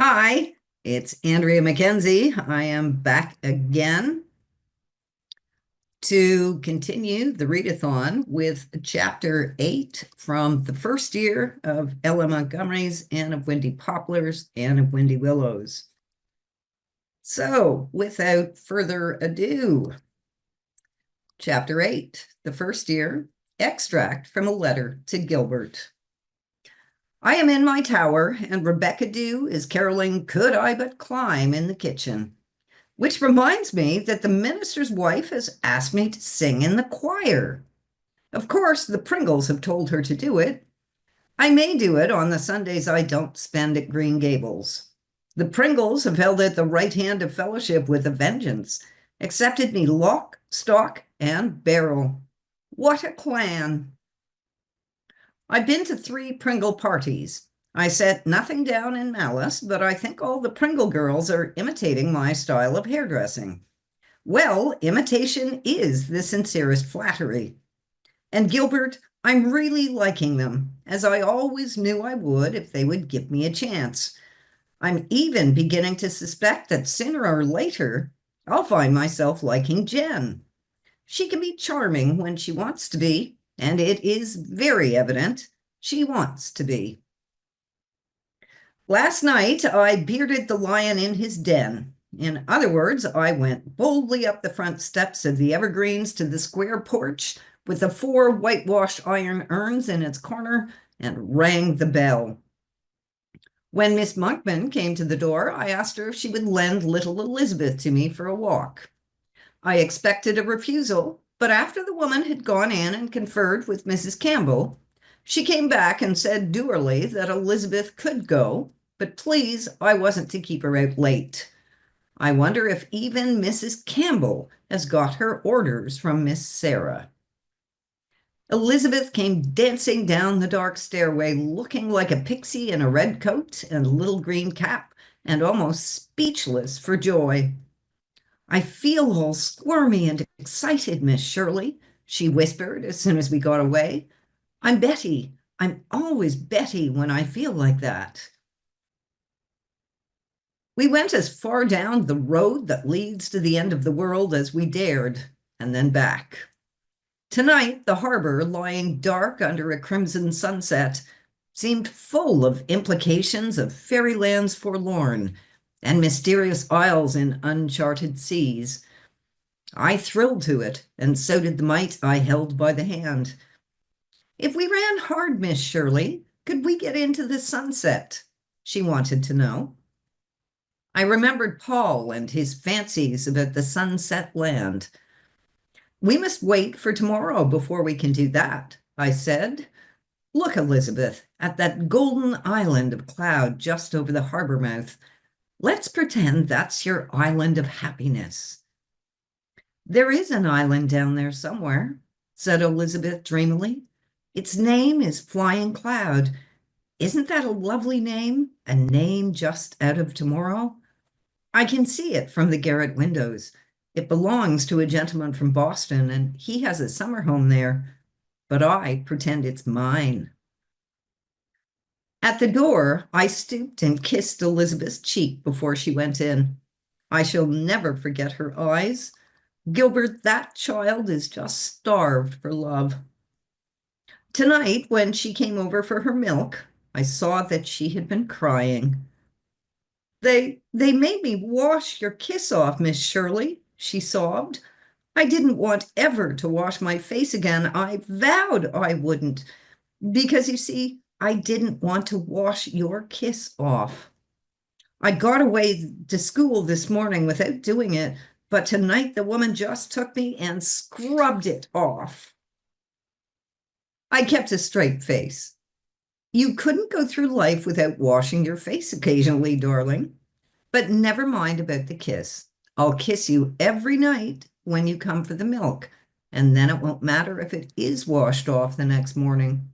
Hi, it's Andrea Mackenzie. I am back again to continue the readathon with chapter 8 from the first year of Ella Montgomery's Anne of Windy Poplars, Anne of Windy Willows. So, without further ado, chapter 8, the first year, extract from a letter to Gilbert. I am in my tower, and Rebecca Dew is caroling "Could I But Climb" in the kitchen. Which reminds me that the minister's wife has asked me to sing in the choir. Of course, the Pringles have told her to do it. I may do it on the Sundays I don't spend at Green Gables. The Pringles have held out the right hand of fellowship with a vengeance, accepted me lock, stock, and barrel. What a clan! I've been to 3 Pringle parties. I set nothing down in malice, but I think all the Pringle girls are imitating my style of hairdressing. Well, imitation is the sincerest flattery. And Gilbert, I'm really liking them, as I always knew I would if they would give me a chance. I'm even beginning to suspect that sooner or later I'll find myself liking Jen. She can be charming when she wants to be, and it is very evident she wants to be. Last night, I bearded the lion in his den. In other words, I went boldly up the front steps of the evergreens to the square porch with the 4 whitewashed iron urns in its corner and rang the bell. When Miss Monkman came to the door, I asked her if she would lend little Elizabeth to me for a walk. I expected a refusal, but after the woman had gone in and conferred with Mrs. Campbell, she came back and said dourly that Elizabeth could go, but please, I wasn't to keep her out late. I wonder if even Mrs. Campbell has got her orders from Miss Sarah. Elizabeth came dancing down the dark stairway, looking like a pixie in a red coat and a little green cap, and almost speechless for joy. I feel all squirmy and excited, Miss Shirley, she whispered as soon as we got away. I'm Betty. I'm always Betty when I feel like that. We went as far down the road that leads to the end of the world as we dared, and then back. Tonight, the harbor, lying dark under a crimson sunset, seemed full of implications of fairylands forlorn and mysterious isles in uncharted seas. I thrilled to it, and so did the mite I held by the hand. If we ran hard, Miss Shirley, could we get into the sunset? She wanted to know. I remembered Paul and his fancies about the sunset land. We must wait for tomorrow before we can do that, I said. Look, Elizabeth, at that golden island of cloud just over the harbor mouth. Let's pretend that's your island of happiness. There is an island down there somewhere, said Elizabeth dreamily. Its name is Flying Cloud. Isn't that a lovely name? A name just out of tomorrow? I can see it from the garret windows. It belongs to a gentleman from Boston, and he has a summer home there, but I pretend it's mine. At the door, I stooped and kissed Elizabeth's cheek before she went in. I shall never forget her eyes. Gilbert, that child is just starved for love. Tonight, when she came over for her milk, I saw that she had been crying. They made me wash your kiss off, Miss Shirley, she sobbed. I didn't want ever to wash my face again. I vowed I wouldn't, because you see, I didn't want to wash your kiss off. I got away to school this morning without doing it, but tonight the woman just took me and scrubbed it off. I kept a straight face. You couldn't go through life without washing your face occasionally, darling. But never mind about the kiss. I'll kiss you every night when you come for the milk, and then it won't matter if it is washed off the next morning.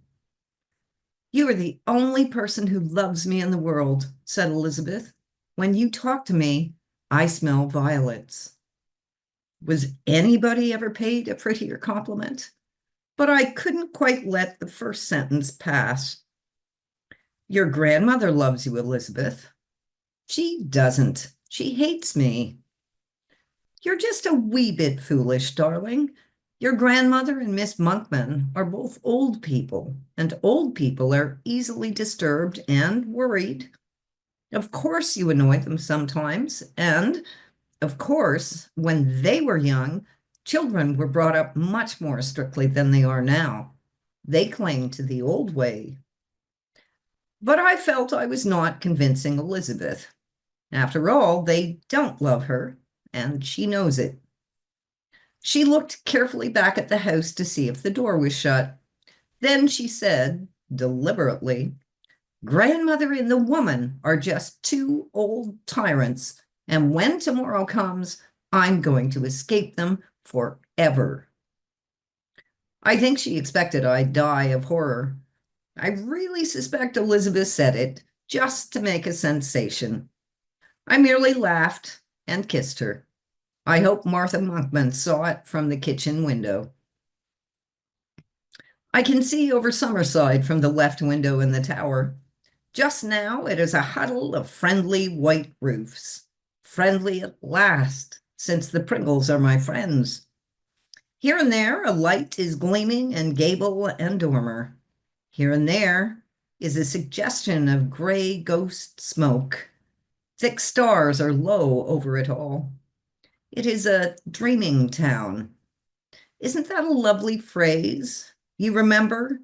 You are the only person who loves me in the world, said Elizabeth. When you talk to me, I smell violets. Was anybody ever paid a prettier compliment? But I couldn't quite let the first sentence pass. Your grandmother loves you, Elizabeth. She doesn't. She hates me. You're just a wee bit foolish, darling. Your grandmother and Miss Monkman are both old people, and old people are easily disturbed and worried. Of course, you annoy them sometimes, and of course, when they were young, children were brought up much more strictly than they are now. They cling to the old way. But I felt I was not convincing Elizabeth. After all, they don't love her, and she knows it. She looked carefully back at the house to see if the door was shut. Then she said, deliberately, Grandmother and the woman are just two old tyrants, and when tomorrow comes, I'm going to escape them forever. I think she expected I'd die of horror. I really suspect Elizabeth said it just to make a sensation. I merely laughed and kissed her. I hope Martha Monkman saw it from the kitchen window. I can see over Summerside from the left window in the tower. Just now it is a huddle of friendly white roofs. Friendly at last, since the Pringles are my friends. Here and there a light is gleaming in gable and dormer. Here and there is a suggestion of gray ghost smoke. Thick stars are low over it all. It is a dreaming town. Isn't that a lovely phrase? You remember?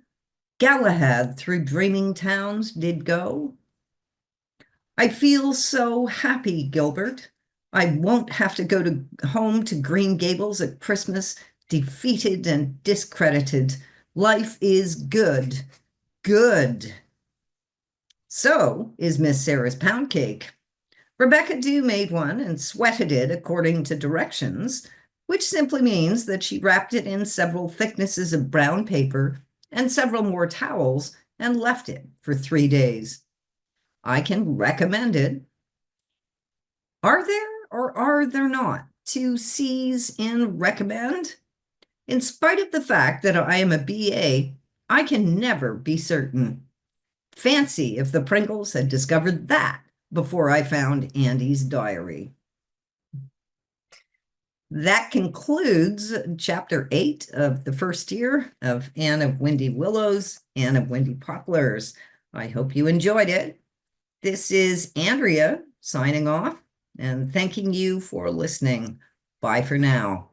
Galahad through dreaming towns did go. I feel so happy, Gilbert. I won't have to go home to Green Gables at Christmas, defeated and discredited. Life is good. Good. So is Miss Sarah's pound cake. Rebecca Dew made one and sweated it according to directions, which simply means that she wrapped it in several thicknesses of brown paper and several more towels and left it for 3 days. I can recommend it. Are there or are there not 2 C's in recommend? In spite of the fact that I am a BA, I can never be certain. Fancy if the Pringles had discovered that before I found Andy's diary. That concludes chapter 8 of the first year of Anne of Windy Willows, Anne of Windy Poplars. I hope you enjoyed it. This is Andrea signing off and thanking you for listening. Bye for now.